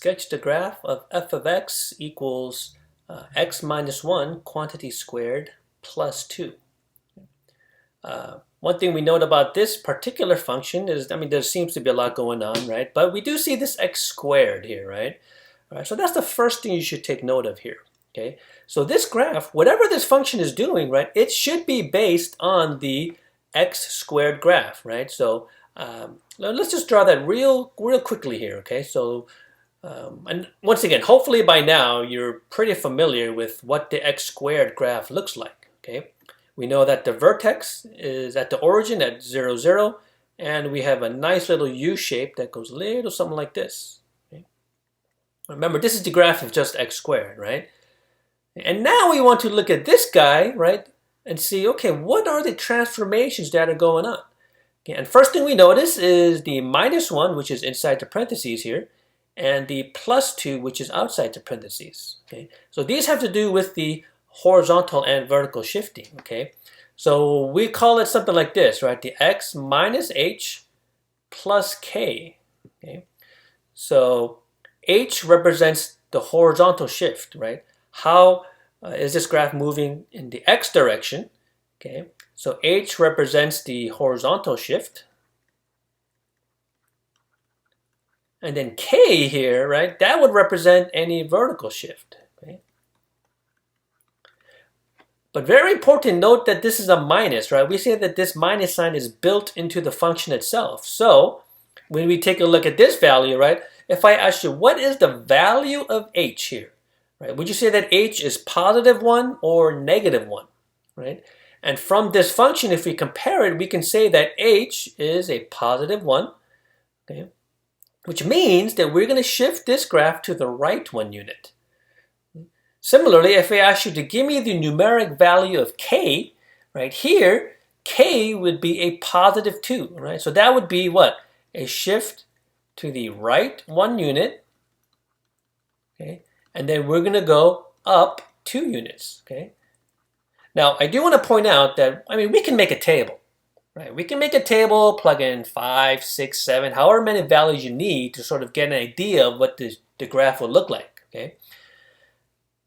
sketch the graph of f of x equals x minus 1 quantity squared plus 2. One thing we note about this particular function is, there seems to be a lot going on, right? But we do see this x squared here, right? All right, so that's the first thing you should take note of here, okay? So this graph, whatever this function is doing, right, it should be based on the x squared graph, right? So let's just draw that real quickly here, okay? So, and once again, hopefully by now you're pretty familiar with what the x squared graph looks like, okay? We know that the vertex is at the origin at 0, 0, and we have a nice little U shape that goes a little something like this. Okay? Remember, this is the graph of just x squared, right? And now we want to look at this guy, right, and see, okay, what are the transformations that are going on? Okay, and first thing we notice is the minus 1, which is inside the parentheses here, and the plus 2, which is outside the parentheses. Okay, so these have to do with the horizontal and vertical shifting, okay? So we call it something like this, right? The x minus h plus k, okay? So h represents the horizontal shift, right? How is this graph moving in the x direction, okay? So h represents the horizontal shift. And then k here, right? That would represent any vertical shift, okay? But very important, note that this is a minus, right? We say that this minus sign is built into the function itself. So when we take a look at this value, right? If I ask you, what is the value of h here, right? Would you say that h is positive 1 or negative 1, right? And from this function, if we compare it, we can say that h is a positive 1, okay? Which means that we're going to shift this graph to the right 1 unit. Similarly, if I ask you to give me the numeric value of k, right here, k would be a positive 2, right? So that would be what? A shift to the right 1 unit, okay? And then we're going to go up 2 units, okay? Now, I do want to point out that, we can make a table, right? We can make a table, plug in 5, 6, 7, however many values you need to sort of get an idea of what the graph will look like, okay?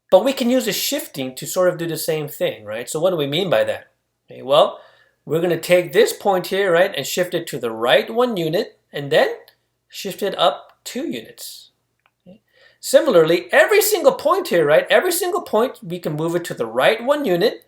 But we can use a shifting to sort of do the same thing, right? So what do we mean by that? Okay, well, we're going to take this point here, right, and shift it to the right 1 unit, and then shift it up 2 units. Okay. Similarly, every single point here, right, every single point, we can move it to the right 1 unit,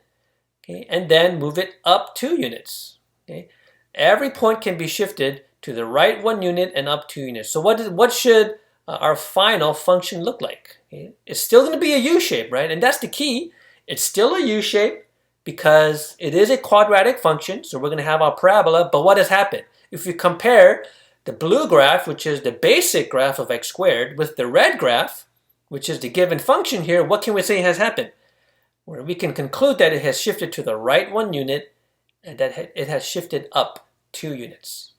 okay, and then move it up 2 units. Okay. Every point can be shifted to the right 1 unit and up 2 units. So what should our final function look like? Okay. It's still going to be a U shape, right? And that's the key. It's still a U shape because it is a quadratic function. So we're going to have our parabola. But what has happened? If you compare the blue graph, which is the basic graph of x squared, with the red graph, which is the given function here, what can we say has happened? Where we can conclude that it has shifted to the right 1 unit and that it has shifted up 2 units.